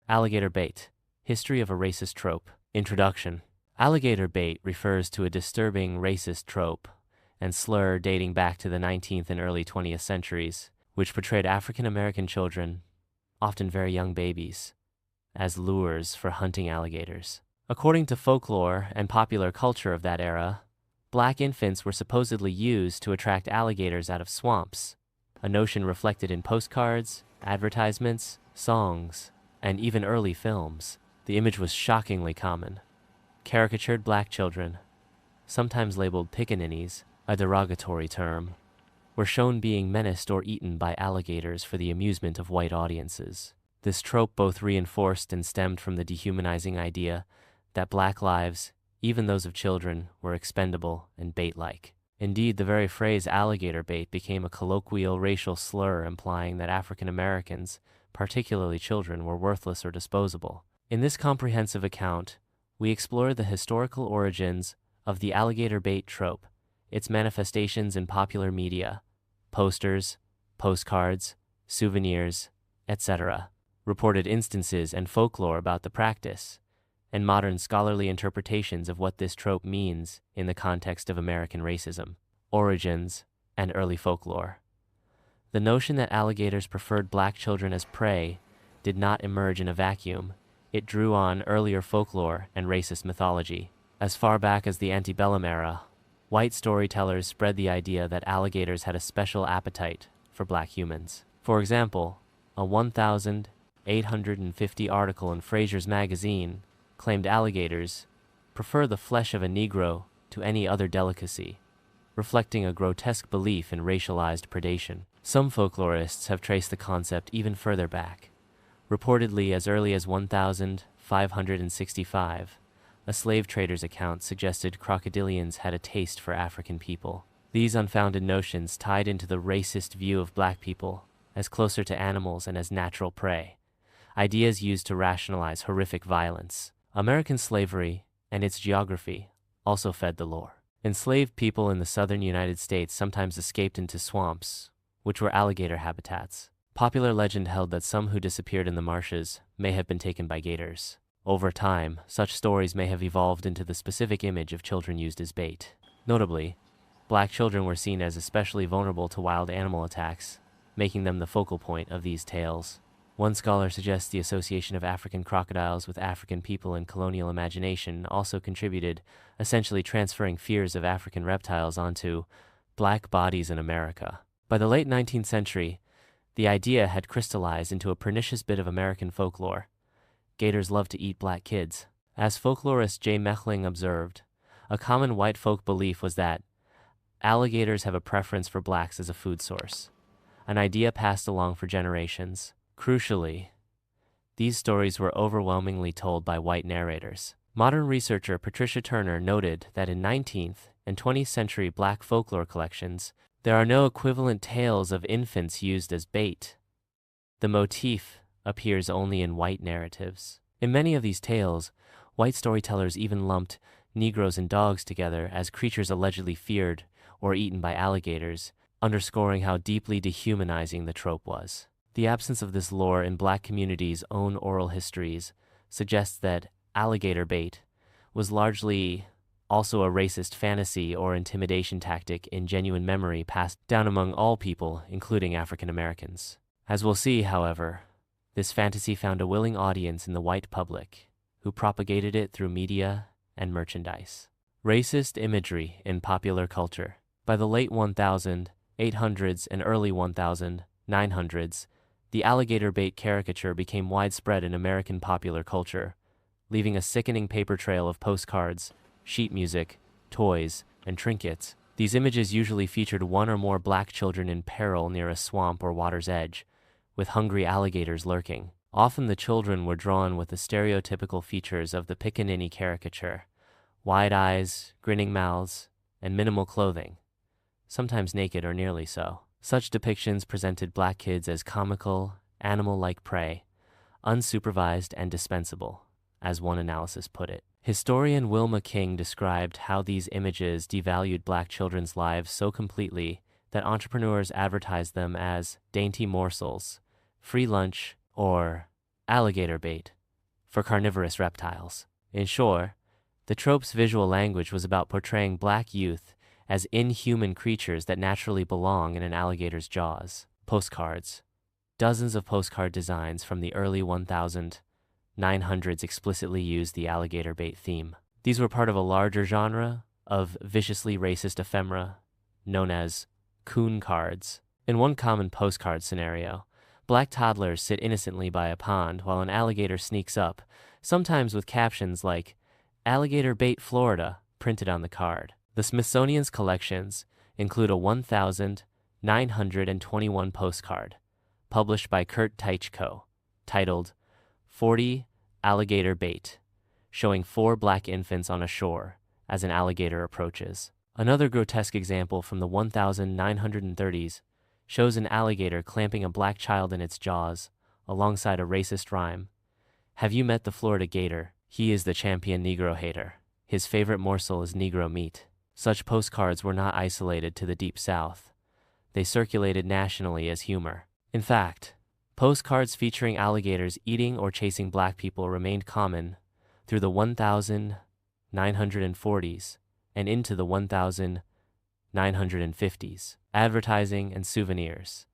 Alligator bait. History of a racist trope. Introduction. Alligator bait refers to a disturbing racist trope and slur dating back to the 19th and early 20th centuries, which portrayed African American children, often very young babies, as lures for hunting alligators. According to folklore and popular culture of that era, black infants were supposedly used to attract alligators out of swamps, a notion reflected in postcards, advertisements, songs, and even early films. The image was shockingly common. Caricatured black children, sometimes labeled pickaninnies, a derogatory term, were shown being menaced or eaten by alligators for the amusement of white audiences. This trope both reinforced and stemmed from the dehumanizing idea that black lives, even those of children, were expendable and bait-like. Indeed, the very phrase alligator bait became a colloquial racial slur implying that African Americans, particularly children, were worthless or disposable. In this comprehensive account, we explore the historical origins of the alligator bait trope, its manifestations in popular media, posters, postcards, souvenirs, etc., reported instances and folklore about the practice, and modern scholarly interpretations of what this trope means in the context of American racism, origins, and early folklore. The notion that alligators preferred black children as prey did not emerge in a vacuum. It drew on earlier folklore and racist mythology. As far back as the antebellum era, white storytellers spread the idea that alligators had a special appetite for black humans. For example, a 1,850 article in Fraser's magazine claimed alligators prefer the flesh of a Negro to any other delicacy, reflecting a grotesque belief in racialized predation. Some folklorists have traced the concept even further back. Reportedly as early as 1565, a slave trader's account suggested crocodilians had a taste for African people. These unfounded notions tied into the racist view of black people as closer to animals and as natural prey, ideas used to rationalize horrific violence. American slavery and its geography also fed the lore. Enslaved people in the southern United States sometimes escaped into swamps, which were alligator habitats. Popular legend held that some who disappeared in the marshes may have been taken by gators. Over time, such stories may have evolved into the specific image of children used as bait. Notably, black children were seen as especially vulnerable to wild animal attacks, making them the focal point of these tales. One scholar suggests the association of African crocodiles with African people in colonial imagination also contributed, essentially transferring fears of African reptiles onto black bodies in America. By the late 19th century, the idea had crystallized into a pernicious bit of American folklore. Gators love to eat black kids. As folklorist J. Mechling observed, a common white folk belief was that alligators have a preference for blacks as a food source, an idea passed along for generations. Crucially, these stories were overwhelmingly told by white narrators. Modern researcher Patricia Turner noted that in 19th and 20th century black folklore collections, there are no equivalent tales of infants used as bait. The motif appears only in white narratives. In many of these tales, white storytellers even lumped Negroes and dogs together as creatures allegedly feared or eaten by alligators, underscoring how deeply dehumanizing the trope was. The absence of this lore in black communities' own oral histories suggests that alligator bait was largely also a racist fantasy or intimidation tactic in genuine memory passed down among all people, including African Americans. As we'll see, however, this fantasy found a willing audience in the white public, who propagated it through media and merchandise. Racist imagery in popular culture. By the late 1800s and early 1900s, the alligator bait caricature became widespread in American popular culture, leaving a sickening paper trail of postcards, sheet music, toys, and trinkets. These images usually featured one or more black children in peril near a swamp or water's edge, with hungry alligators lurking. Often the children were drawn with the stereotypical features of the pickaninny caricature: wide eyes, grinning mouths, and minimal clothing, sometimes naked or nearly so. Such depictions presented black kids as comical, animal-like prey, unsupervised and dispensable, as one analysis put it. Historian Wilma King described how these images devalued black children's lives so completely that entrepreneurs advertised them as dainty morsels, free lunch, or alligator bait, for carnivorous reptiles. In short, the trope's visual language was about portraying black youth as inhuman creatures that naturally belong in an alligator's jaws. Postcards. Dozens of postcard designs from the early 1900s explicitly used the alligator bait theme. These were part of a larger genre of viciously racist ephemera known as coon cards. In one common postcard scenario, black toddlers sit innocently by a pond while an alligator sneaks up, sometimes with captions like "Alligator Bait, Florida" printed on the card. The Smithsonian's collections include a 1,921 postcard, published by Kurt Teichko, titled 40 Alligator Bait, showing 4 black infants on a shore as an alligator approaches. Another grotesque example from the 1930s shows an alligator clamping a black child in its jaws, alongside a racist rhyme. "Have you met the Florida gator? He is the champion Negro hater. His favorite morsel is Negro meat." Such postcards were not isolated to the Deep South. They circulated nationally as humor. In fact, postcards featuring alligators eating or chasing black people remained common through the 1940s and into the 1950s. Advertising and souvenirs.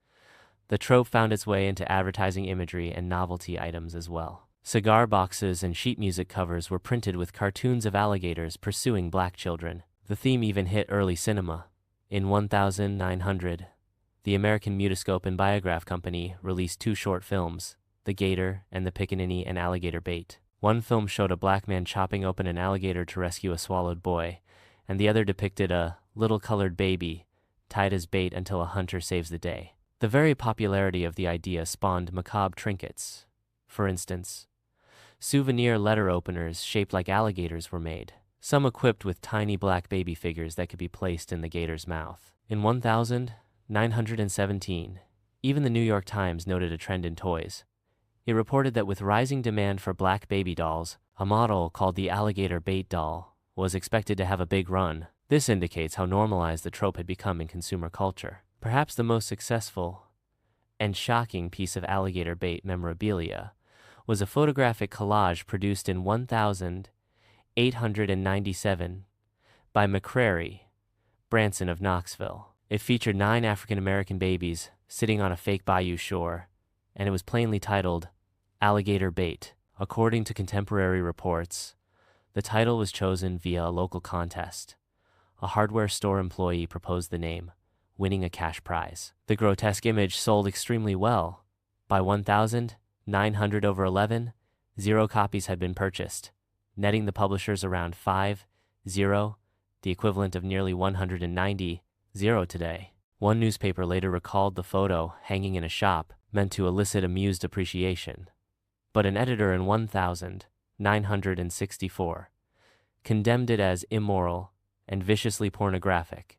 The trope found its way into advertising imagery and novelty items as well. Cigar boxes and sheet music covers were printed with cartoons of alligators pursuing black children. The theme even hit early cinema. In 1900, the American Mutoscope and Biograph Company released 2 short films, The Gator and The Pickaninny and Alligator Bait. One film showed a black man chopping open an alligator to rescue a swallowed boy, and the other depicted a little colored baby tied as bait until a hunter saves the day. The very popularity of the idea spawned macabre trinkets. For instance, souvenir letter openers shaped like alligators were made, some equipped with tiny black baby figures that could be placed in the gator's mouth. In 1917, even the New York Times noted a trend in toys. It reported that with rising demand for black baby dolls, a model called the Alligator Bait doll was expected to have a big run. This indicates how normalized the trope had become in consumer culture. Perhaps the most successful and shocking piece of alligator bait memorabilia was a photographic collage produced in 1897 by McCrary Branson of Knoxville. It featured 9 African-American babies sitting on a fake bayou shore, and it was plainly titled Alligator Bait. According to contemporary reports, the title was chosen via a local contest. A hardware store employee proposed the name, winning a cash prize. The grotesque image sold extremely well. By 1,911, 0 copies had been purchased, netting the publishers around 50, the equivalent of nearly 190 today. One newspaper later recalled the photo hanging in a shop meant to elicit amused appreciation. But an editor in 1964 condemned it as immoral and viciously pornographic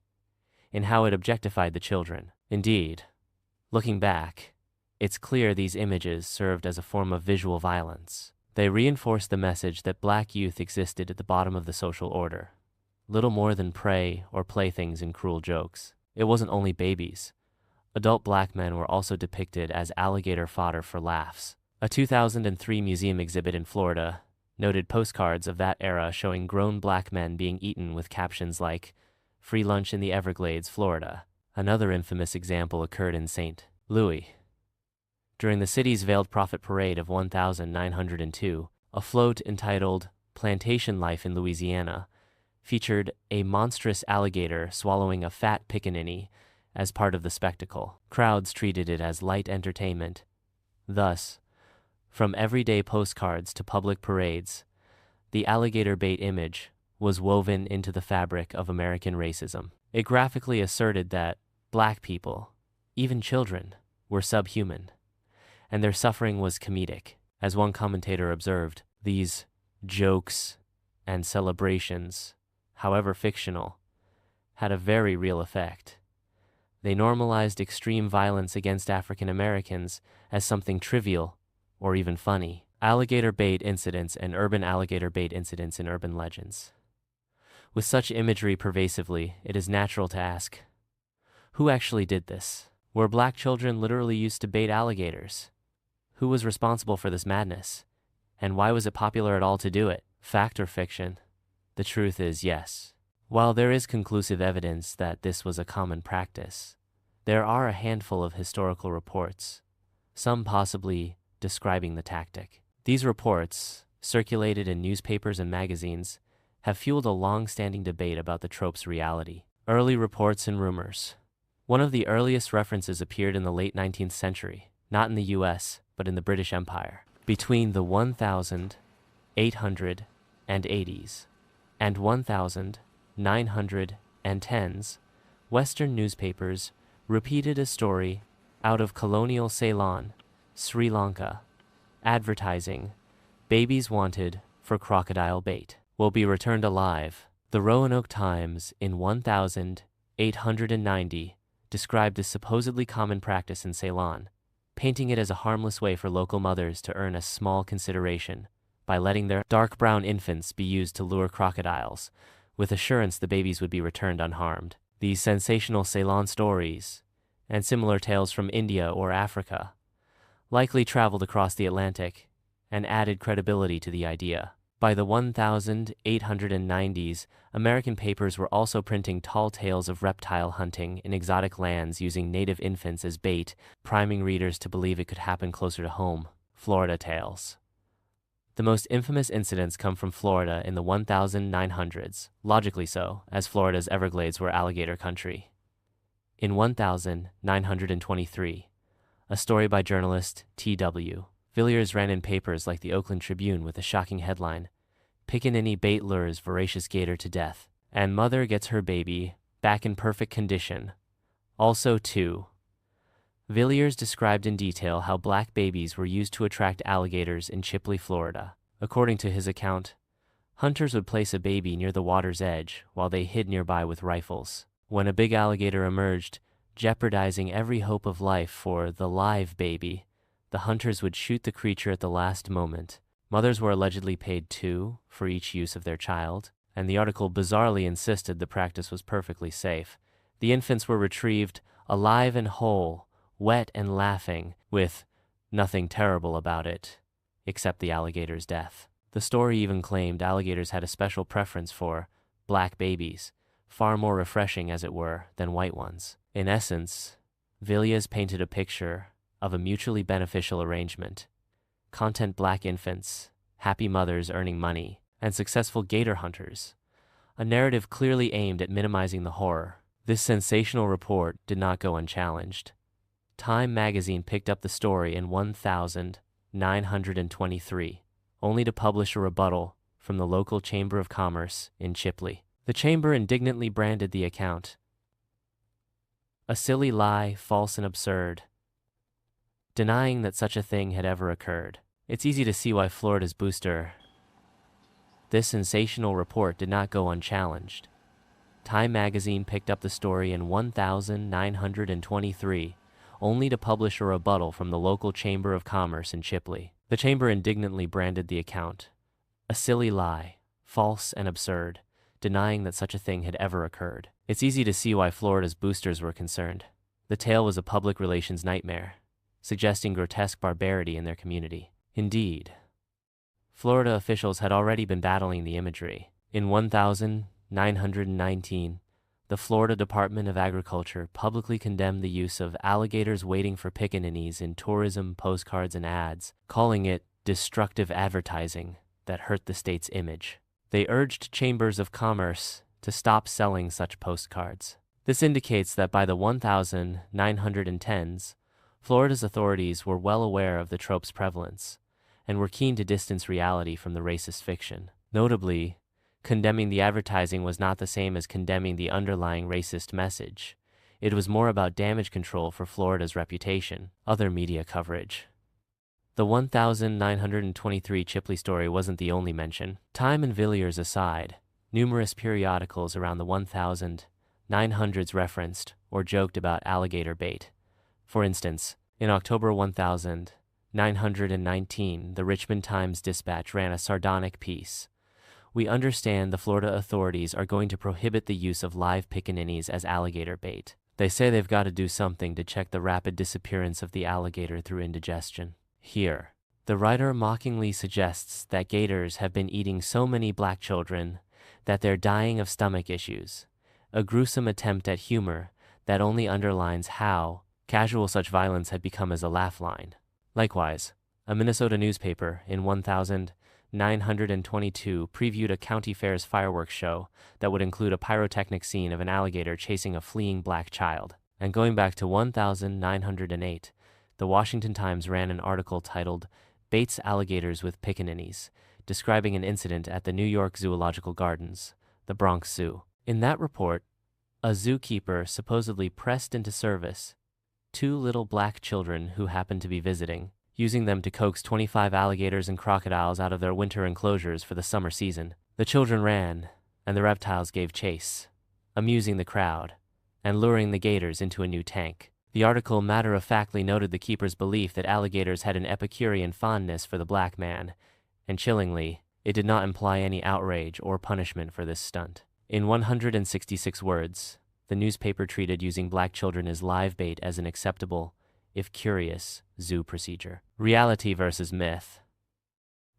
in how it objectified the children. Indeed, looking back, it's clear these images served as a form of visual violence. They reinforced the message that black youth existed at the bottom of the social order, little more than prey or playthings in cruel jokes. It wasn't only babies. Adult black men were also depicted as alligator fodder for laughs. A 2003 museum exhibit in Florida noted postcards of that era showing grown black men being eaten with captions like, "Free lunch in the Everglades, Florida." Another infamous example occurred in St. Louis. During the city's Veiled Prophet Parade of 1902, a float entitled Plantation Life in Louisiana featured a monstrous alligator swallowing a fat pickaninny as part of the spectacle. Crowds treated it as light entertainment. Thus, from everyday postcards to public parades, the alligator bait image was woven into the fabric of American racism. It graphically asserted that black people, even children, were subhuman, and their suffering was comedic. As one commentator observed, these jokes and celebrations, however fictional, had a very real effect. They normalized extreme violence against African Americans as something trivial or even funny. Alligator bait incidents and urban alligator bait incidents in urban legends. With such imagery pervasively, it is natural to ask, who actually did this? Were black children literally used to bait alligators? Who was responsible for this madness? And why was it popular at all to do it? Fact or fiction? The truth is yes. While there is conclusive evidence that this was a common practice, there are a handful of historical reports, some possibly describing the tactic. These reports, circulated in newspapers and magazines, have fueled a long-standing debate about the trope's reality. Early reports and rumors. One of the earliest references appeared in the late 19th century, not in the US, but in the British Empire. Between the 1880s and 1910s, Western newspapers repeated a story out of colonial Ceylon, Sri Lanka, advertising, "Babies wanted for crocodile bait will be returned alive." The Roanoke Times in 1890 described this supposedly common practice in Ceylon, painting it as a harmless way for local mothers to earn a small consideration by letting their dark brown infants be used to lure crocodiles, with assurance the babies would be returned unharmed. These sensational Ceylon stories, and similar tales from India or Africa, likely traveled across the Atlantic and added credibility to the idea. By the 1890s, American papers were also printing tall tales of reptile hunting in exotic lands using native infants as bait, priming readers to believe it could happen closer to home. Florida tales. The most infamous incidents come from Florida in the 1900s, logically so, as Florida's Everglades were alligator country. In 1923, a story by journalist T.W. Villiers ran in papers like the Oakland Tribune with a shocking headline, "Pickaninny bait lures voracious gator to death, and mother gets her baby back in perfect condition." Also, too, Villiers described in detail how black babies were used to attract alligators in Chipley, Florida. According to his account, hunters would place a baby near the water's edge while they hid nearby with rifles. When a big alligator emerged, jeopardizing every hope of life for the live baby, the hunters would shoot the creature at the last moment. Mothers were allegedly paid $2 for each use of their child, and the article bizarrely insisted the practice was perfectly safe. The infants were retrieved alive and whole, wet and laughing, with nothing terrible about it, except the alligator's death. The story even claimed alligators had a special preference for black babies, far more refreshing, as it were, than white ones. In essence, Villiers painted a picture of a mutually beneficial arrangement: content black infants, happy mothers earning money, and successful gator hunters, a narrative clearly aimed at minimizing the horror. This sensational report did not go unchallenged. Time magazine picked up the story in 1923, only to publish a rebuttal from the local Chamber of Commerce in Chipley. The chamber indignantly branded the account a silly lie, false and absurd, denying that such a thing had ever occurred. It's easy to see why Florida's booster. This sensational report did not go unchallenged. Time magazine picked up the story in 1923, only to publish a rebuttal from the local Chamber of Commerce in Chipley. The chamber indignantly branded the account a silly lie, false and absurd, denying that such a thing had ever occurred. It's easy to see why Florida's boosters were concerned. The tale was a public relations nightmare, suggesting grotesque barbarity in their community. Indeed, Florida officials had already been battling the imagery. In 1919, the Florida Department of Agriculture publicly condemned the use of alligators waiting for pickaninnies in tourism postcards and ads, calling it destructive advertising that hurt the state's image. They urged chambers of commerce to stop selling such postcards. This indicates that by the 1910s, Florida's authorities were well aware of the trope's prevalence and were keen to distance reality from the racist fiction. Notably, condemning the advertising was not the same as condemning the underlying racist message. It was more about damage control for Florida's reputation. Other media coverage. The 1923 Chipley story wasn't the only mention. Time and Villiers aside, numerous periodicals around the 1900s referenced or joked about alligator bait. For instance, in October 1919, the Richmond Times-Dispatch ran a sardonic piece. "We understand the Florida authorities are going to prohibit the use of live pickaninnies as alligator bait. They say they've got to do something to check the rapid disappearance of the alligator through indigestion." Here, the writer mockingly suggests that gators have been eating so many black children that they're dying of stomach issues, a gruesome attempt at humor that only underlines how casual such violence had become as a laugh line. Likewise, a Minnesota newspaper in 1922 previewed a county fair's fireworks show that would include a pyrotechnic scene of an alligator chasing a fleeing black child. And going back to 1908, the Washington Times ran an article titled "Bait's Alligators with Pickaninnies," describing an incident at the New York Zoological Gardens, the Bronx Zoo. In that report, a zookeeper supposedly pressed into service 2 little black children who happened to be visiting, using them to coax 25 alligators and crocodiles out of their winter enclosures for the summer season. The children ran, and the reptiles gave chase, amusing the crowd and luring the gators into a new tank. The article matter-of-factly noted the keeper's belief that alligators had an Epicurean fondness for the black man, and chillingly, it did not imply any outrage or punishment for this stunt. In 166 words, the newspaper treated using black children as live bait as an acceptable, if curious, zoo procedure. Reality versus myth.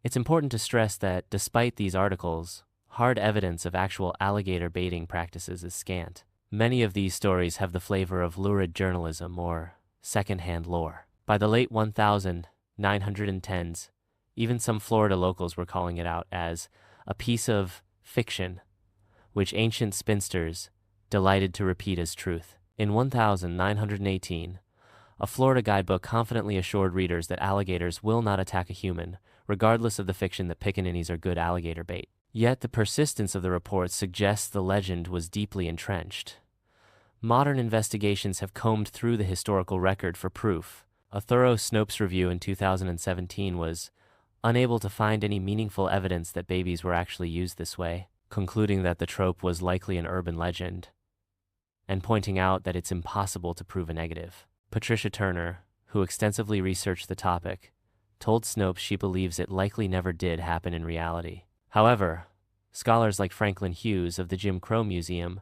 It's important to stress that, despite these articles, hard evidence of actual alligator baiting practices is scant. Many of these stories have the flavor of lurid journalism or second-hand lore. By the late 1910s, even some Florida locals were calling it out as a piece of fiction, which ancient spinsters delighted to repeat as truth. In 1918, a Florida guidebook confidently assured readers that alligators will not attack a human, regardless of the fiction that pickaninnies are good alligator bait. Yet the persistence of the reports suggests the legend was deeply entrenched. Modern investigations have combed through the historical record for proof. A thorough Snopes review in 2017 was unable to find any meaningful evidence that babies were actually used this way, concluding that the trope was likely an urban legend, and pointing out that it's impossible to prove a negative. Patricia Turner, who extensively researched the topic, told Snopes she believes it likely never did happen in reality. However, scholars like Franklin Hughes of the Jim Crow Museum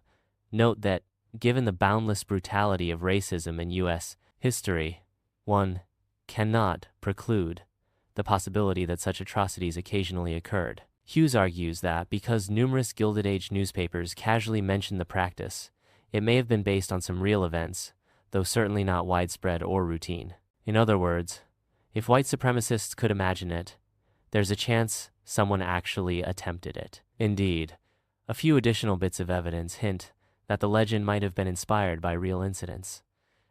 note that, given the boundless brutality of racism in U.S. history, one cannot preclude the possibility that such atrocities occasionally occurred. Hughes argues that because numerous Gilded Age newspapers casually mention the practice, it may have been based on some real events, though certainly not widespread or routine. In other words, if white supremacists could imagine it, there's a chance someone actually attempted it. Indeed, a few additional bits of evidence hint that the legend might have been inspired by real incidents.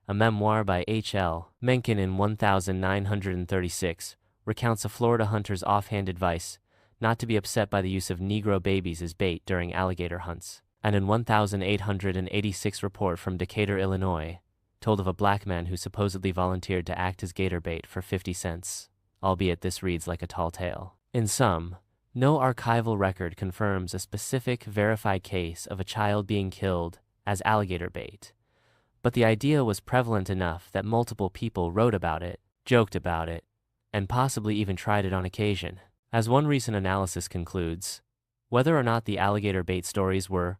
A memoir by H.L. Mencken in 1936 recounts a Florida hunter's offhand advice not to be upset by the use of Negro babies as bait during alligator hunts. And an 1886 report from Decatur, Illinois, told of a black man who supposedly volunteered to act as gator bait for 50 cents, albeit this reads like a tall tale. In sum, no archival record confirms a specific verified case of a child being killed as alligator bait, but the idea was prevalent enough that multiple people wrote about it, joked about it, and possibly even tried it on occasion. As one recent analysis concludes, whether or not the alligator bait stories were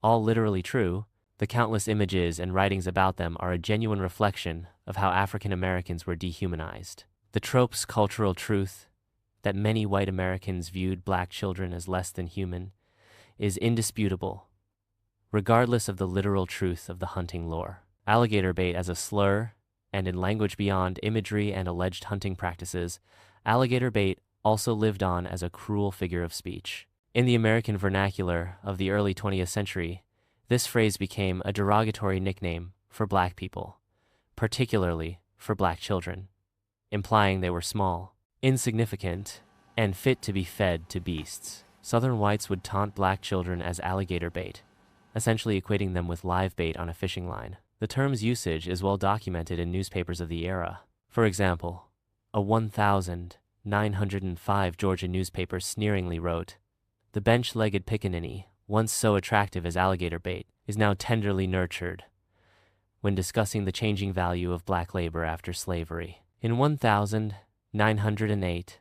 all literally true, the countless images and writings about them are a genuine reflection of how African Americans were dehumanized. The trope's cultural truth that many white Americans viewed black children as less than human is indisputable, regardless of the literal truth of the hunting lore. Alligator bait as a slur, and in language beyond imagery and alleged hunting practices, alligator bait also lived on as a cruel figure of speech. In the American vernacular of the early 20th century, this phrase became a derogatory nickname for black people, particularly for black children, implying they were small, insignificant, and fit to be fed to beasts. Southern whites would taunt black children as alligator bait, essentially equating them with live bait on a fishing line. The term's usage is well documented in newspapers of the era. For example, a 1905 Georgia newspaper sneeringly wrote, "The bench-legged pickaninny, once so attractive as alligator bait, is now tenderly nurtured," when discussing the changing value of black labor after slavery. In 1908,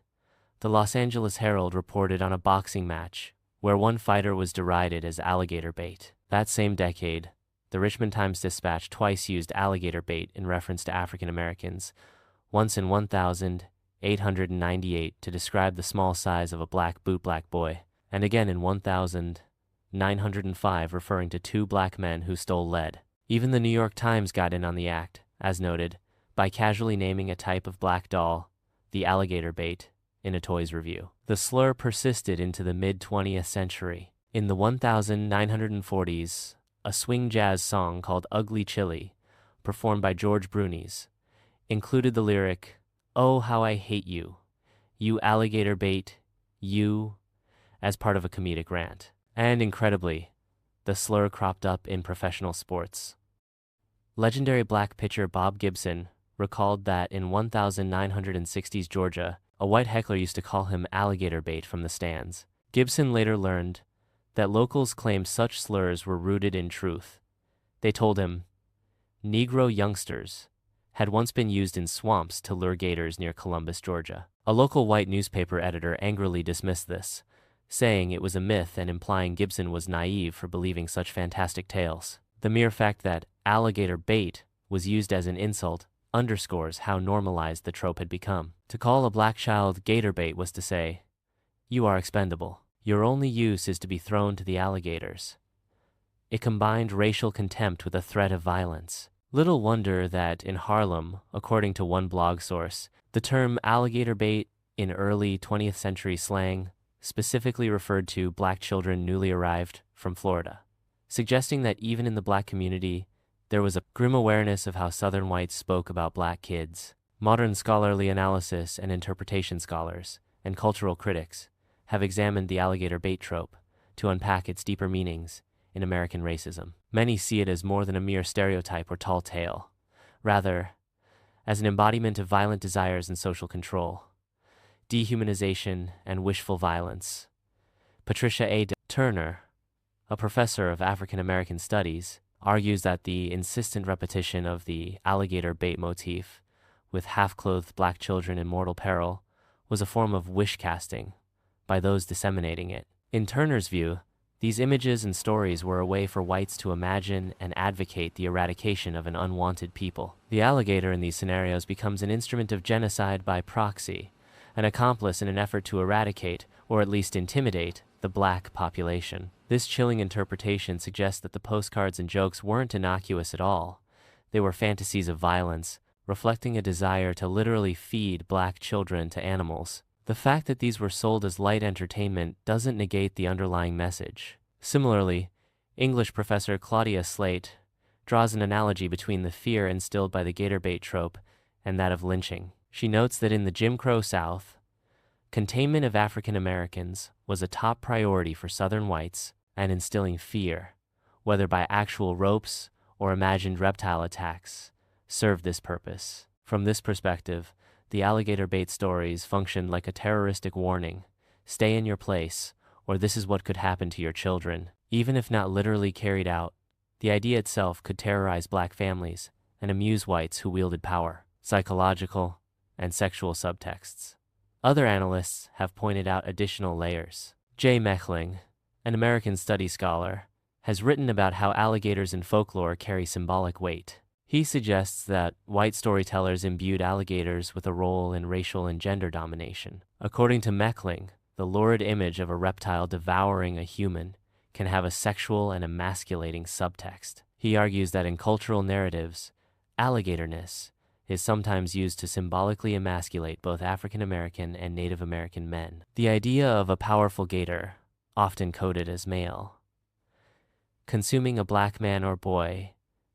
the Los Angeles Herald reported on a boxing match where one fighter was derided as alligator bait. That same decade, the Richmond Times-Dispatch twice used alligator bait in reference to African Americans, once in 1898 to describe the small size of a black bootblack boy, and again in 1905 referring to two black men who stole lead. Even the New York Times got in on the act, as noted, by casually naming a type of black doll, the alligator bait, in a toys review. The slur persisted into the mid-20th century. In the 1940s, a swing jazz song called Ugly Chili, performed by George Brunies, included the lyric, "Oh, how I hate you, you alligator bait, you," as part of a comedic rant. And incredibly, the slur cropped up in professional sports. Legendary black pitcher Bob Gibson recalled that in 1960s Georgia, a white heckler used to call him alligator bait from the stands. Gibson later learned that locals claimed such slurs were rooted in truth. They told him, Negro youngsters had once been used in swamps to lure gators near Columbus, Georgia. A local white newspaper editor angrily dismissed this, saying it was a myth and implying Gibson was naive for believing such fantastic tales. The mere fact that alligator bait was used as an insult underscores how normalized the trope had become. To call a black child gator bait was to say, "You are expendable. Your only use is to be thrown to the alligators." It combined racial contempt with a threat of violence. Little wonder that in Harlem, according to one blog source, the term alligator bait in early 20th century slang specifically referred to black children newly arrived from Florida, suggesting that even in the black community, there was a grim awareness of how Southern whites spoke about black kids. Modern scholarly analysis and interpretation scholars and cultural critics have examined the alligator bait trope to unpack its deeper meanings in American racism. Many see it as more than a mere stereotype or tall tale, rather as an embodiment of violent desires and social control, dehumanization and wishful violence. Patricia A. Turner, a professor of African American studies, argues that the insistent repetition of the alligator bait motif with half-clothed black children in mortal peril was a form of wish-casting by those disseminating it. In Turner's view, these images and stories were a way for whites to imagine and advocate the eradication of an unwanted people. The alligator in these scenarios becomes an instrument of genocide by proxy, an accomplice in an effort to eradicate, or at least intimidate, the black population. This chilling interpretation suggests that the postcards and jokes weren't innocuous at all. They were fantasies of violence, reflecting a desire to literally feed black children to animals. The fact that these were sold as light entertainment doesn't negate the underlying message. Similarly, English professor Claudia Slate draws an analogy between the fear instilled by the gator bait trope and that of lynching. She notes that in the Jim Crow South, containment of African Americans was a top priority for Southern whites, and instilling fear, whether by actual ropes or imagined reptile attacks, served this purpose. From this perspective, the alligator bait stories functioned like a terroristic warning. Stay in your place, or this is what could happen to your children. Even if not literally carried out, the idea itself could terrorize black families and amuse whites who wielded power, psychological, and sexual subtexts. Other analysts have pointed out additional layers. Jay Mechling, an American studies scholar, has written about how alligators in folklore carry symbolic weight. He suggests that white storytellers imbued alligators with a role in racial and gender domination. According to Mechling, the lurid image of a reptile devouring a human can have a sexual and emasculating subtext. He argues that in cultural narratives, alligatorness is sometimes used to symbolically emasculate both African American and Native American men. The idea of a powerful gator, often coded as male, consuming a black man or boy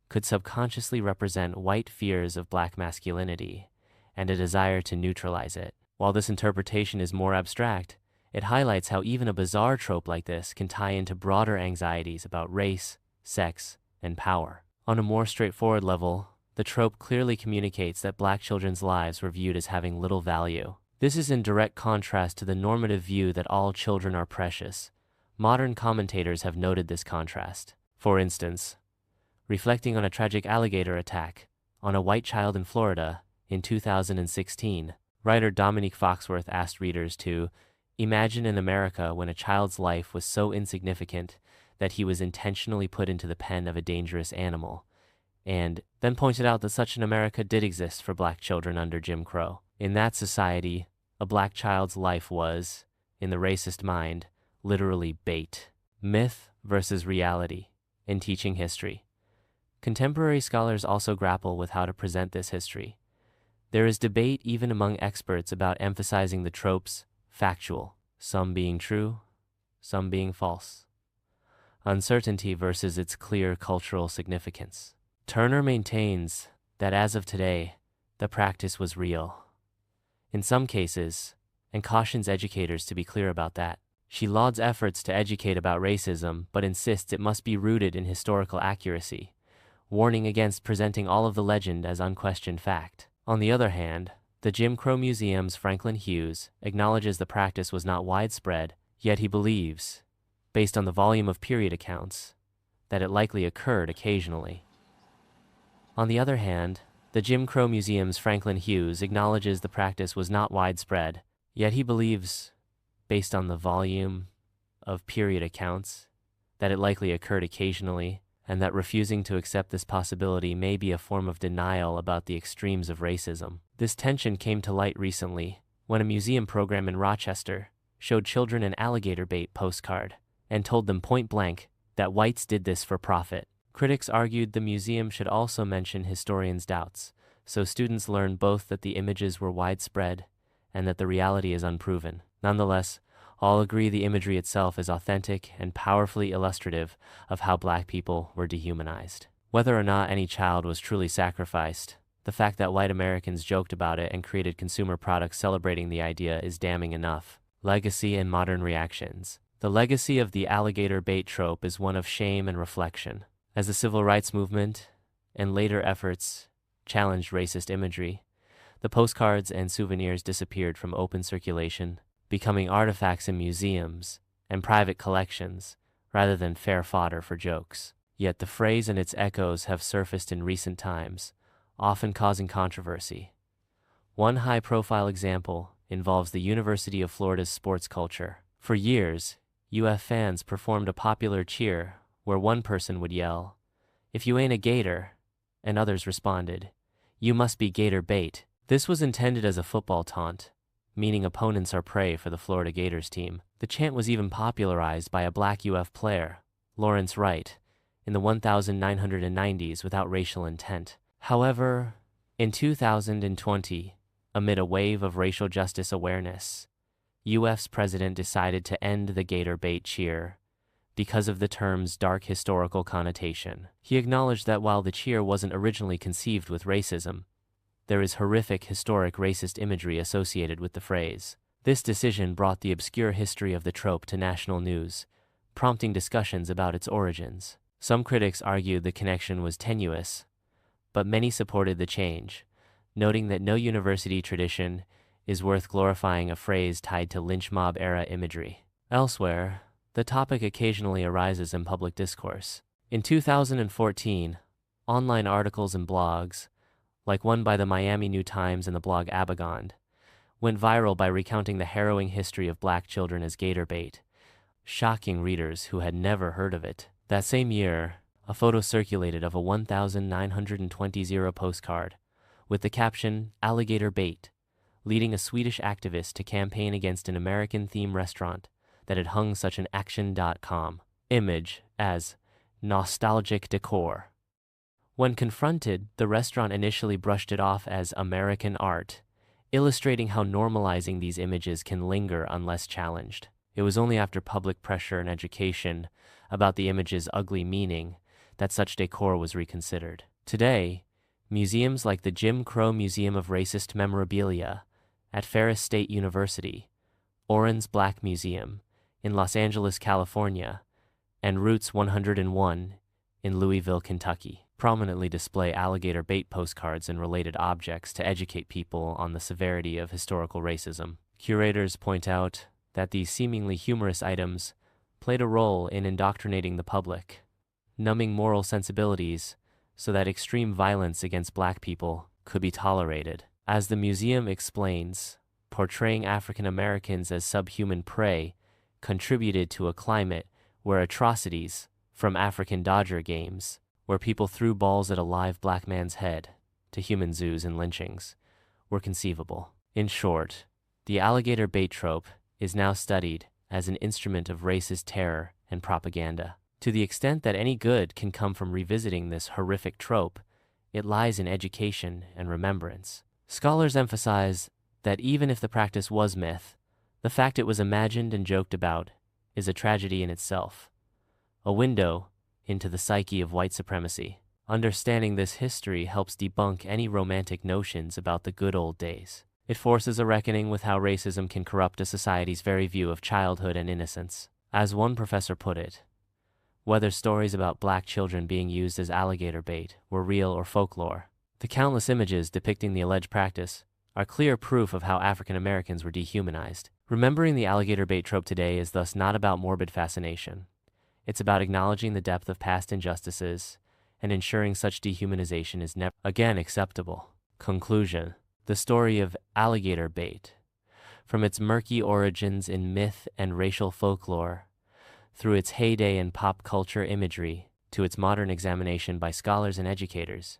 could subconsciously represent white fears of black masculinity and a desire to neutralize it. While this interpretation is more abstract, it highlights how even a bizarre trope like this can tie into broader anxieties about race, sex, and power. On a more straightforward level, the trope clearly communicates that black children's lives were viewed as having little value. This is in direct contrast to the normative view that all children are precious. Modern commentators have noted this contrast. For instance, reflecting on a tragic alligator attack on a white child in Florida in 2016, writer Dominique Foxworth asked readers to imagine an America when a child's life was so insignificant that he was intentionally put into the pen of a dangerous animal, and then pointed out that such an America did exist for black children under Jim Crow. In that society, a black child's life was, in the racist mind, literally bait. Myth versus reality in teaching history. Contemporary scholars also grapple with how to present this history. There is debate even among experts about emphasizing the tropes factual, some being true, some being false. Uncertainty versus its clear cultural significance. Turner maintains that as of today, the practice was real. In some cases, and cautions educators to be clear about that. She lauds efforts to educate about racism, but insists it must be rooted in historical accuracy, warning against presenting all of the legend as unquestioned fact. On the other hand, the Jim Crow Museum's Franklin Hughes acknowledges the practice was not widespread, yet he believes, based on the volume of period accounts, that it likely occurred occasionally. On the other hand, the Jim Crow Museum's Franklin Hughes acknowledges the practice was not widespread, yet he believes, based on the volume of period accounts, that it likely occurred occasionally, and that refusing to accept this possibility may be a form of denial about the extremes of racism. This tension came to light recently when a museum program in Rochester showed children an alligator bait postcard and told them point blank that whites did this for profit. Critics argued the museum should also mention historians' doubts, so students learn both that the images were widespread and that the reality is unproven. Nonetheless, all agree the imagery itself is authentic and powerfully illustrative of how black people were dehumanized. Whether or not any child was truly sacrificed, the fact that white Americans joked about it and created consumer products celebrating the idea is damning enough. Legacy and modern reactions. The legacy of the alligator bait trope is one of shame and reflection. As the civil rights movement and later efforts challenged racist imagery, the postcards and souvenirs disappeared from open circulation, becoming artifacts in museums and private collections rather than fair fodder for jokes. Yet the phrase and its echoes have surfaced in recent times, often causing controversy. One high-profile example involves the University of Florida's sports culture. For years, UF fans performed a popular cheer where one person would yell, "If you ain't a gator," and others responded, "You must be gator bait." This was intended as a football taunt, meaning opponents are prey for the Florida Gators team. The chant was even popularized by a black UF player, Lawrence Wright, in the 1990s without racial intent. However, in 2020, amid a wave of racial justice awareness, UF's president decided to end the gator bait cheer because of the term's dark historical connotation. He acknowledged that while the cheer wasn't originally conceived with racism, there is horrific historic racist imagery associated with the phrase. This decision brought the obscure history of the trope to national news, prompting discussions about its origins. Some critics argued the connection was tenuous, but many supported the change, noting that no university tradition is worth glorifying a phrase tied to lynch mob-era imagery. Elsewhere, the topic occasionally arises in public discourse. In 2014, online articles and blogs, like one by the Miami New Times and the blog Abagond, went viral by recounting the harrowing history of black children as gator bait, shocking readers who had never heard of it. That same year, a photo circulated of a 1920 postcard with the caption "Alligator Bait," leading a Swedish activist to campaign against an American-themed restaurant that had hung such an Action.com image as nostalgic decor. When confronted, the restaurant initially brushed it off as American art, illustrating how normalizing these images can linger unless challenged. It was only after public pressure and education about the image's ugly meaning that such decor was reconsidered. Today, museums like the Jim Crow Museum of Racist Memorabilia at Ferris State University, Oren's Black Museum in Los Angeles, California, and Roots 101 in Louisville, Kentucky, prominently display alligator bait postcards and related objects to educate people on the severity of historical racism. Curators point out that these seemingly humorous items played a role in indoctrinating the public, numbing moral sensibilities so that extreme violence against black people could be tolerated. As the museum explains, portraying African Americans as subhuman prey contributed to a climate where atrocities, from African Dodger games, where people threw balls at a live black man's head, to human zoos and lynchings, were conceivable. In short, the alligator bait trope is now studied as an instrument of racist terror and propaganda. To the extent that any good can come from revisiting this horrific trope, it lies in education and remembrance. Scholars emphasize that even if the practice was myth, the fact it was imagined and joked about is a tragedy in itself, a window into the psyche of white supremacy. Understanding this history helps debunk any romantic notions about the good old days. It forces a reckoning with how racism can corrupt a society's very view of childhood and innocence. As one professor put it, whether stories about black children being used as alligator bait were real or folklore, the countless images depicting the alleged practice are clear proof of how African Americans were dehumanized. Remembering the alligator bait trope today is thus not about morbid fascination. It's about acknowledging the depth of past injustices and ensuring such dehumanization is never again acceptable. Conclusion: the story of alligator bait, from its murky origins in myth and racial folklore, through its heyday in pop culture imagery, to its modern examination by scholars and educators,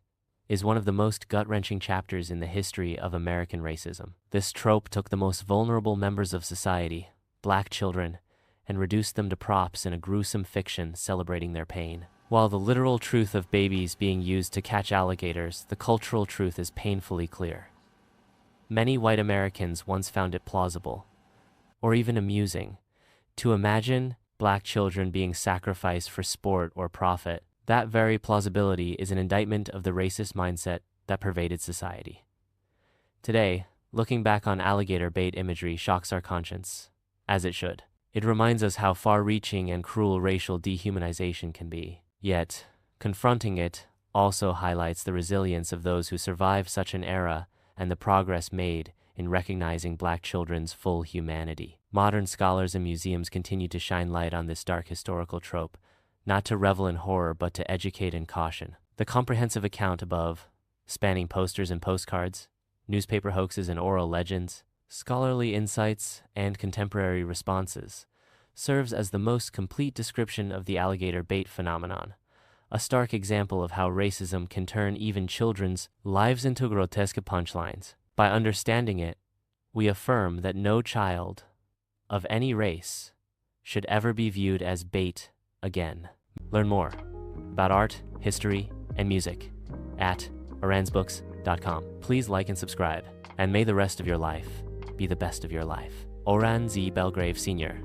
is one of the most gut-wrenching chapters in the history of American racism. This trope took the most vulnerable members of society, black children, and reduced them to props in a gruesome fiction celebrating their pain. While the literal truth of babies being used to catch alligators, the cultural truth is painfully clear. Many white Americans once found it plausible, or even amusing, to imagine black children being sacrificed for sport or profit. That very plausibility is an indictment of the racist mindset that pervaded society. Today, looking back on alligator bait imagery shocks our conscience, as it should. It reminds us how far-reaching and cruel racial dehumanization can be. Yet, confronting it also highlights the resilience of those who survived such an era and the progress made in recognizing black children's full humanity. Modern scholars and museums continue to shine light on this dark historical trope, not to revel in horror but to educate and caution. The comprehensive account above, spanning posters and postcards, newspaper hoaxes and oral legends, scholarly insights, and contemporary responses, serves as the most complete description of the alligator bait phenomenon, a stark example of how racism can turn even children's lives into grotesque punchlines. By understanding it, we affirm that no child of any race should ever be viewed as bait again. Learn more about art, history, and music at oransbooks.com. Please like and subscribe, and may the rest of your life be the best of your life. Oran Z. Belgrave Sr.